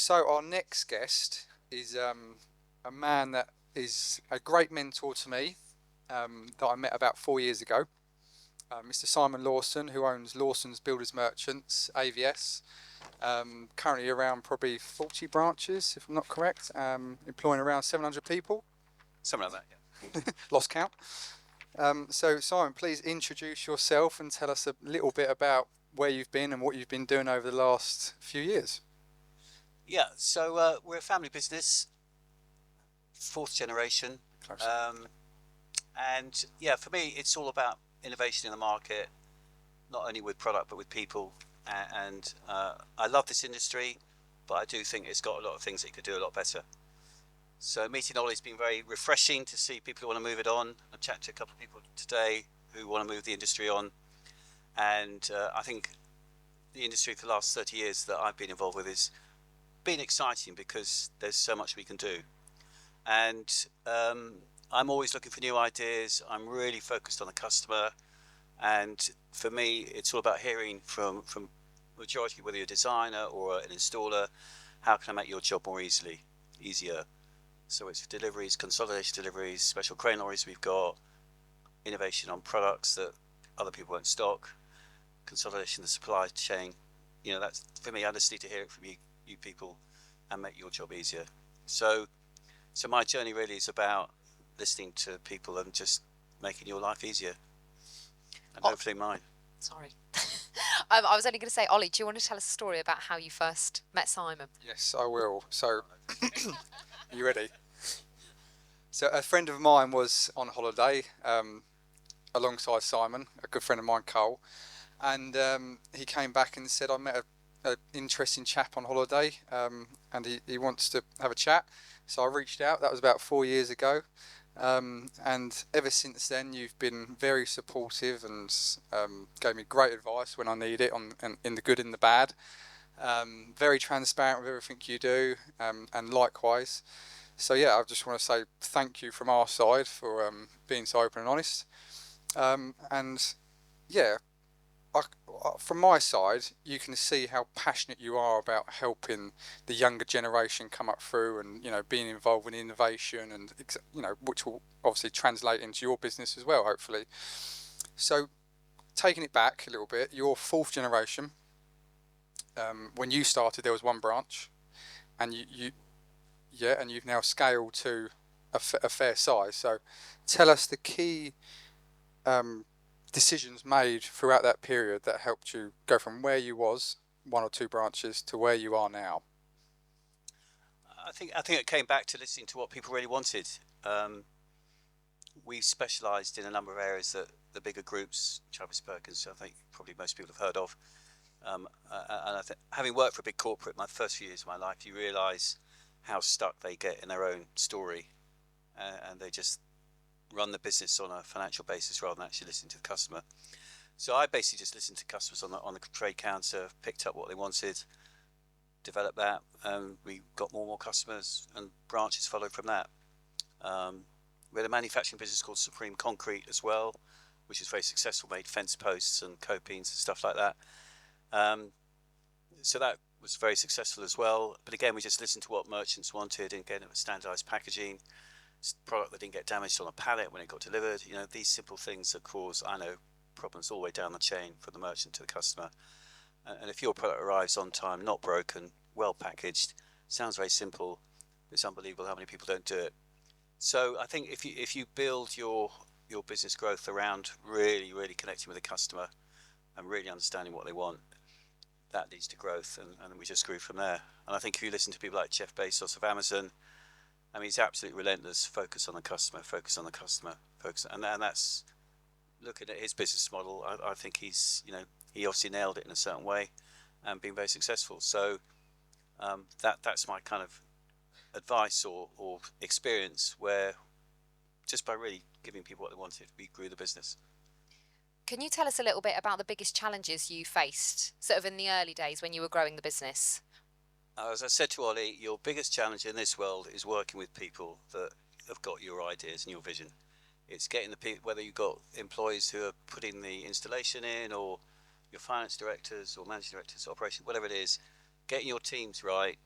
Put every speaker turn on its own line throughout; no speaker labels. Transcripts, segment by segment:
So our next guest is a man that is a great mentor to me that I met about 4 years ago. Mr. Simon Lawson, who owns Lawson's Builders Merchants, AVS, currently around probably 40 branches, if I'm not correct, employing around 700 people.
Something like that, yeah.
Lost count. So Simon, please introduce yourself and tell us a little bit about where you've been and what you've been doing over the last few years.
Yeah, so we're a family business, fourth generation.
Close.
And yeah, for me, it's all about innovation in the market, not only with product, but with people. And I love this industry, but I do think it's got a lot of things that it could do a lot better. So meeting Oli's been very refreshing to see people who want to move it on. I've chatted to a couple of people today who want to move the industry on. And I think the industry for the last 30 years that I've been involved with is been exciting because there's so much we can do. And I'm always looking for new ideas. I'm really focused on the customer. And for me, it's all about hearing from majority, whether you're a designer or an installer, how can I make your job more easier? So it's deliveries, consolidation deliveries, special crane lorries we've got, innovation on products that other people won't stock, consolidation of the supply chain. You know, that's for me. I just need to hear it from you people, and make your job easier. So my journey really is about listening to people and just making your life easier, and hopefully mine.
Sorry. I was only going to say, Oli, do you want to tell us a story about how you first met Simon?
Yes, I will. So, are you ready? So, a friend of mine was on holiday alongside Simon, a good friend of mine, Cole, and he came back and said, I met an interesting chap on holiday and he wants to have a chat. So I reached out. That was about 4 years ago. And ever since then, you've been very supportive and gave me great advice when I need it, in the good and the bad. Very transparent with everything you do, and likewise. So yeah, I just want to say thank you from our side for being so open and honest. And yeah, from my side, you can see how passionate you are about helping the younger generation come up through, and being involved in innovation, and which will obviously translate into your business as well, hopefully. So, taking it back a little bit, your fourth generation. When you started, there was one branch, and and you've now scaled to a fair size. So, tell us the key decisions made throughout that period that helped you go from where you was, one or two branches, to where you are now.
I think it came back to listening to what people really wanted. We specialised in a number of areas that the bigger groups, Travis Perkins, I think probably most people have heard of. And I think, having worked for a big corporate my first few years of my life, you realise how stuck they get in their own story, and they just run the business on a financial basis rather than actually listening to the customer. So I basically just listened to customers on the trade counter, picked up what they wanted, developed that, and we got more and more customers, and branches followed from that. We had a manufacturing business called Supreme Concrete as well, which is very successful, made fence posts and copings and stuff like that. So that was very successful as well. But again, we just listened to what merchants wanted, and again, it was standardized packaging, product that didn't get damaged on a pallet when it got delivered. These simple things that cause, problems all the way down the chain from the merchant to the customer. And if your product arrives on time, not broken, well packaged, sounds very simple. It's unbelievable how many people don't do it. So I think if you build your business growth around really, really connecting with the customer and really understanding what they want, that leads to growth, and we just grew from there. And I think if you listen to people like Jeff Bezos of Amazon, he's absolutely relentless. Focus on the customer, focus on the customer, focus, and that's looking at his business model. I think he obviously nailed it in a certain way, and been very successful. So that's my kind of advice or experience, where just by really giving people what they wanted, we grew the business.
Can you tell us a little bit about the biggest challenges you faced, sort of in the early days when you were growing the business?
As I said to Oli, your biggest challenge in this world is working with people that have got your ideas and your vision. It's getting the people, whether you've got employees who are putting the installation in, or your finance directors or managing directors, operation, whatever it is, getting your teams right,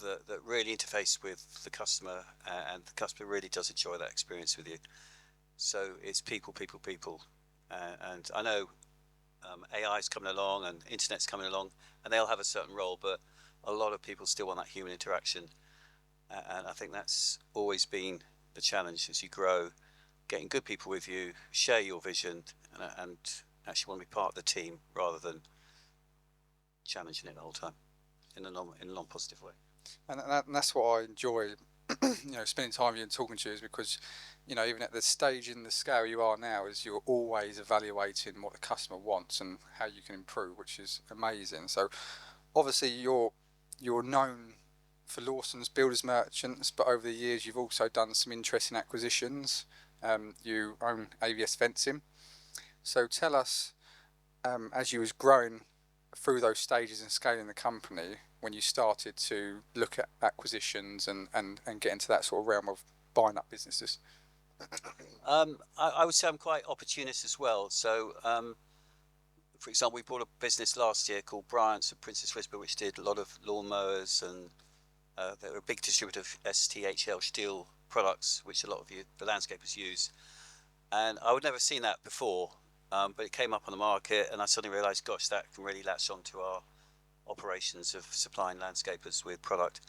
that really interface with the customer, and the customer really does enjoy that experience with you. So it's people, people, people. And I know AI is coming along and internet's coming along, and they'll have a certain role, but a lot of people still want that human interaction. And I think that's always been the challenge as you grow, getting good people with you, share your vision, and actually want to be part of the team rather than challenging it the whole time in a non-positive way.
And that's what I enjoy, spending time with you and talking to you, is because, even at the stage in the scale you are now, is you're always evaluating what the customer wants and how you can improve, which is amazing. So obviously you're known for Lawson's Builders Merchants, but over the years you've also done some interesting acquisitions. You own AVS Fencing. So tell us, as you was growing through those stages and scaling the company, when you started to look at acquisitions and get into that sort of realm of buying up businesses?
I would say I'm quite opportunist as well. So, for example, we bought a business last year called Bryant's and Princess Whisper, which did a lot of lawnmowers, and they're a big distributor of STHL steel products, which a lot of the landscapers use. And I would never seen that before, but it came up on the market, and I suddenly realised, gosh, that can really latch on to our operations of supplying landscapers with product.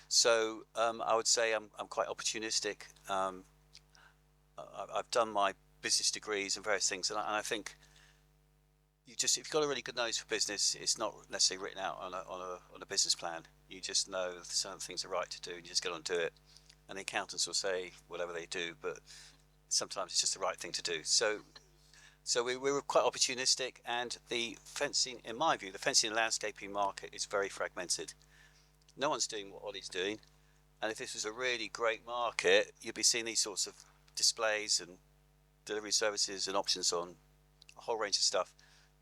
So I would say I'm quite opportunistic. I've done my business degrees and various things, and I think if you've got a really good nose for business, it's not necessarily written out on a business plan. You just know certain things are right to do, and you just get on and do it. And the accountants will say whatever they do, but sometimes it's just the right thing to do. So we were quite opportunistic, and the fencing, in my view, the fencing and landscaping market is very fragmented. No one's doing what Oli's doing, and if this was a really great market, you'd be seeing these sorts of displays and delivery services and options on a whole range of stuff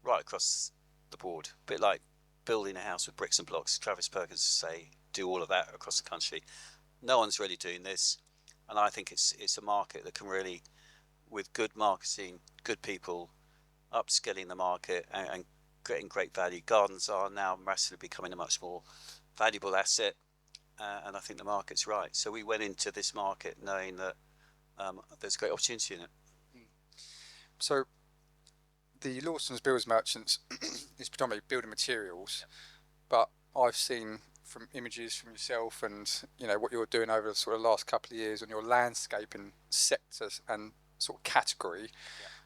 right across the board. A bit like building a house with bricks and blocks. Travis Perkins say do all of that across the country. No one's really doing this, and I think it's a market that can really, with good marketing, good people, upskilling the market and getting great value. Gardens are now massively becoming a much more valuable asset, and I think the market's right. So we went into this market knowing that there's a great opportunity in it.
So the Lawson's Builders Merchants is predominantly building materials, but I've seen from images from yourself and what you're doing over the sort of last couple of years on your landscaping sectors and sort of category,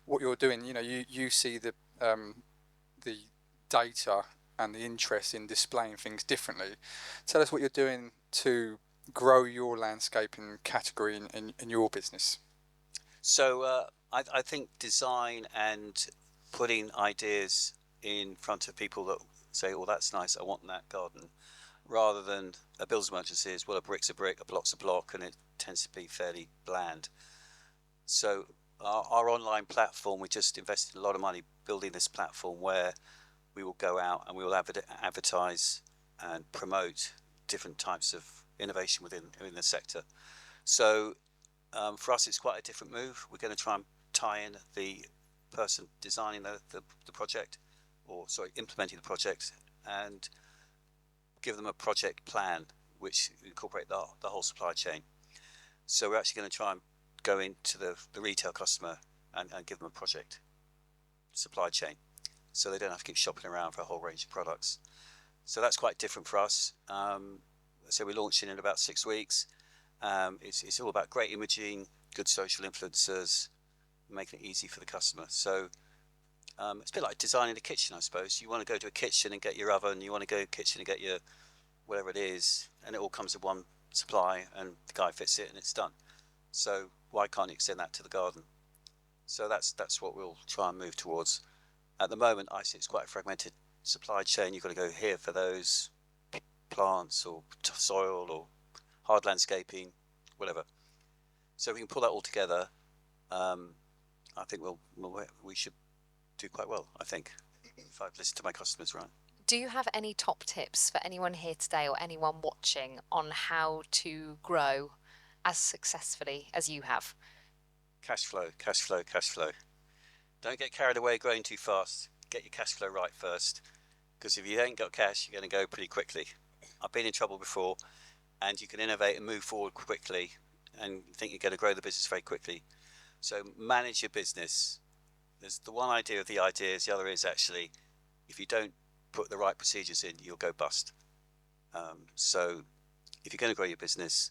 what you're doing, you see the data and the interest in displaying things differently. Tell us what you're doing to grow your landscaping category in your business.
So I think design and putting ideas in front of people that say, oh, that's nice, I want that garden, rather than a builder's merchant says, well, a brick's a brick, a block's a block, and it tends to be fairly bland. So our online platform, we just invested a lot of money building this platform where we will go out and we will advertise and promote different types of innovation within the sector. So for us, it's quite a different move. We're going to try and tie in the person designing the project, implementing the project, and give them a project plan which incorporate the whole supply chain. So we're actually going to try and go into the retail customer and give them a project supply chain, so they don't have to keep shopping around for a whole range of products. So that's quite different for us. So we're launching in about 6 weeks. It's all about great imaging, good social influencers, making it easy for the customer. So it's a bit like designing a kitchen, I suppose. You want to go to a kitchen and get your oven, you want to go to a kitchen and get your whatever it is, and it all comes in one supply, and the guy fits it and it's done. So why can't you extend that to the garden? So that's what we'll try and move towards. At the moment, I see it's quite a fragmented supply chain. You've got to go here for those plants or soil or hard landscaping, whatever. So if we can pull that all together, I think we should do quite well, I think, if I've listened to my customers right.
Do you have any top tips for anyone here today or anyone watching on how to grow as successfully as you have?
Cash flow, cash flow, cash flow. Don't get carried away growing too fast. Get your cash flow right first, because if you ain't got cash, you're going to go pretty quickly. I've been in trouble before. and you can innovate and move forward quickly, and think you're going to grow the business very quickly. So manage your business. There's the one idea of the ideas. The other is actually, if you don't put the right procedures in, you'll go bust. So if you're going to grow your business,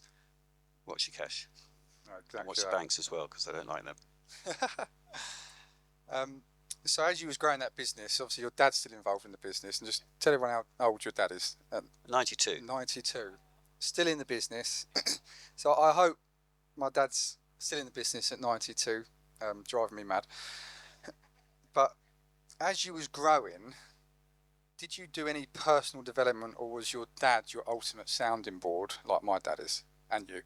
watch your cash.
Exactly.
And watch the banks as well, because I don't like them.
So as you was growing that business, obviously your dad's still involved in the business, and just tell everyone how old your dad is.
92.
92. Still in the business. So I hope my dad's still in the business at 92, driving me mad. But as you was growing, did you do any personal development, or was your dad your ultimate sounding board, like my dad is, and you?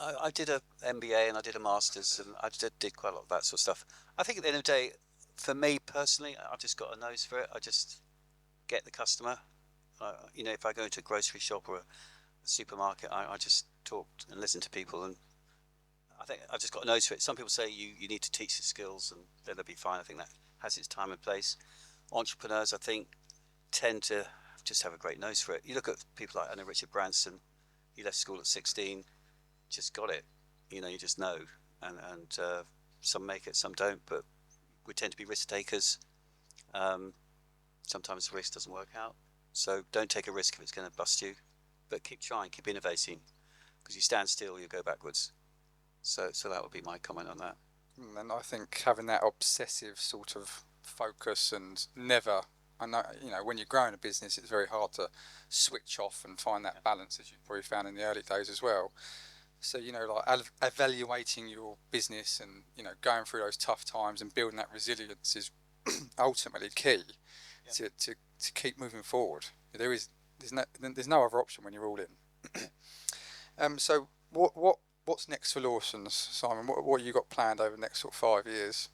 I did a MBA and I did a master's, and I did quite a lot of that sort of stuff. I think at the end of the day, for me personally, I've just got a nose for it. I just get the customer. If I go into a grocery shop or a supermarket, I just talk and listen to people, and I think I've just got a nose for it. Some people say you need to teach the skills, and then they'll be fine. I think that has its time and place. Entrepreneurs, I think, tend to just have a great nose for it. You look at people like Richard Branson. He left school at 16. Just got it, you just know, and some make it, some don't, but we tend to be risk takers. Sometimes the risk doesn't work out, so don't take a risk if it's going to bust you, but keep trying, keep innovating, because you stand still, you go backwards. So that would be my comment on that.
And I think having that obsessive sort of focus, and never, I know, when you're growing a business, it's very hard to switch off and find that balance, as you probably found in the early days as well. So, like evaluating your business and, going through those tough times and building that resilience is ultimately key to keep moving forward. There's no other option when you're all in. So what's next for Lawson's, Simon? What have you got planned over the next sort of 5 years?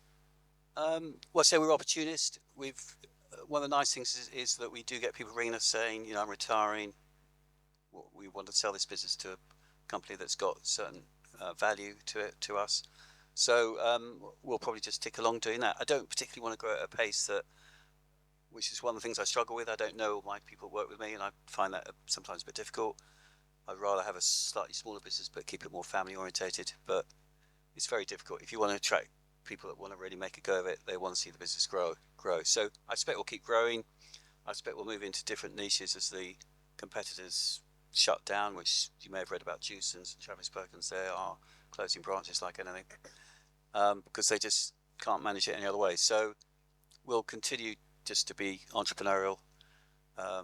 So we're opportunist. One of the nice things is that we do get people ringing us saying, I'm retiring. We want to sell this business to a company that's got certain value to us. So we'll probably just tick along doing that. I don't particularly want to grow at a pace which is one of the things I struggle with. I don't know why people work with me, and I find that sometimes a bit difficult. I'd rather have a slightly smaller business but keep it more family orientated. But it's very difficult. If you want to attract people that want to really make a go of it, they want to see the business grow. So I expect we'll keep growing. I expect we'll move into different niches as the competitors shut down, which you may have read about Jewson's and Travis Perkins. They are closing branches like anything, because they just can't manage it any other way. So we'll continue just to be entrepreneurial. A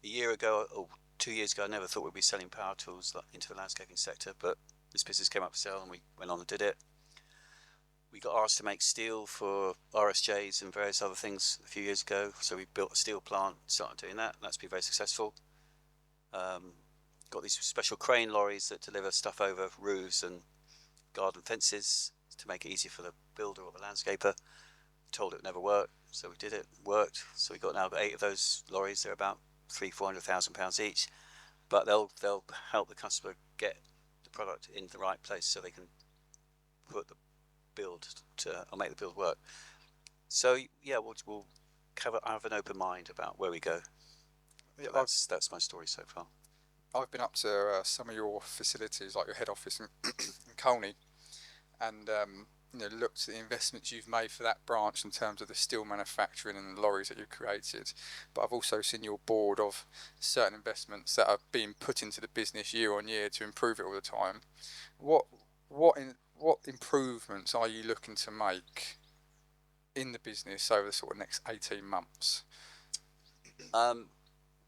year ago or 2 years ago, I never thought we'd be selling power tools into the landscaping sector, but this business came up for sale and we went on and did it. We got asked to make steel for RSJs and various other things a few years ago, so we built a steel plant, started doing that, and that's been very successful. Got these special crane lorries that deliver stuff over roofs and garden fences to make it easier for the builder or the landscaper. Told it would never work, so we did it. It worked. So we now got 8 of those lorries. They're about £300,000-400,000 each, but they'll help the customer get the product in the right place so they can put the build or make the build work. So yeah, we'll have an open mind about where we go. Yeah, that's my story so far.
I've been up to some of your facilities, like your head office in Colney, and looked at the investments you've made for that branch in terms of the steel manufacturing and the lorries that you've created. But I've also seen your board of certain investments that are being put into the business year on year to improve it all the time. What improvements are you looking to make in the business over the sort of next 18 months?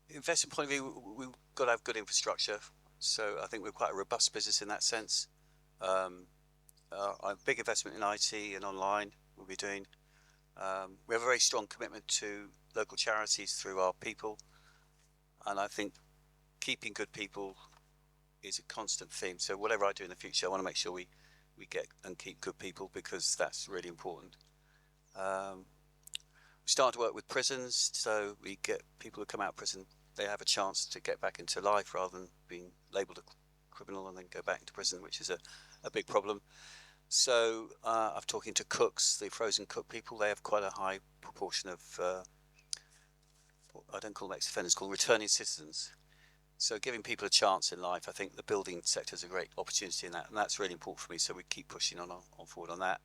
Investment point of view, we've got to have good infrastructure. So I think we're quite a robust business in that sense. A big investment in IT and online we'll be doing. We have a very strong commitment to local charities through our people, and I think keeping good people is a constant theme. So whatever I do in the future, I want to make sure we get and keep good people, because that's really important. We start to work with prisons, so we get people who come out of prison, they have a chance to get back into life rather than being labelled a criminal and then go back into prison, which is a big problem. So I'm talking to cooks, the frozen cook people. They have quite a high proportion of, I don't call them ex-offenders, called returning citizens. So giving people a chance in life, I think the building sector is a great opportunity in that, and that's really important for me. So we keep pushing on forward on that.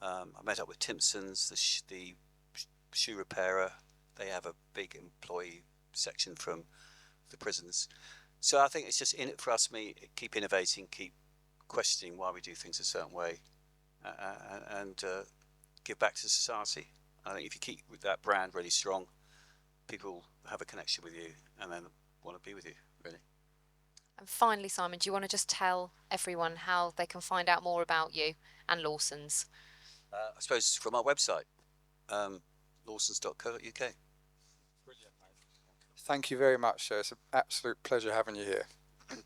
I met up with Timpson's, the shoe repairer. They have a big employee section from the prisons. So I think it's just in it for us. Keep innovating, keep questioning why we do things a certain way, and give back to society. I think if you keep with that brand really strong, people have a connection with you and then want to be with you, really.
And finally, Simon, do you want to just tell everyone how they can find out more about you and Lawson's?
I suppose from our website, lawsons.co.uk.
Brilliant, mate. Thank you very much, sir. It's an absolute pleasure having you here.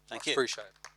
Thank you.
Appreciate it.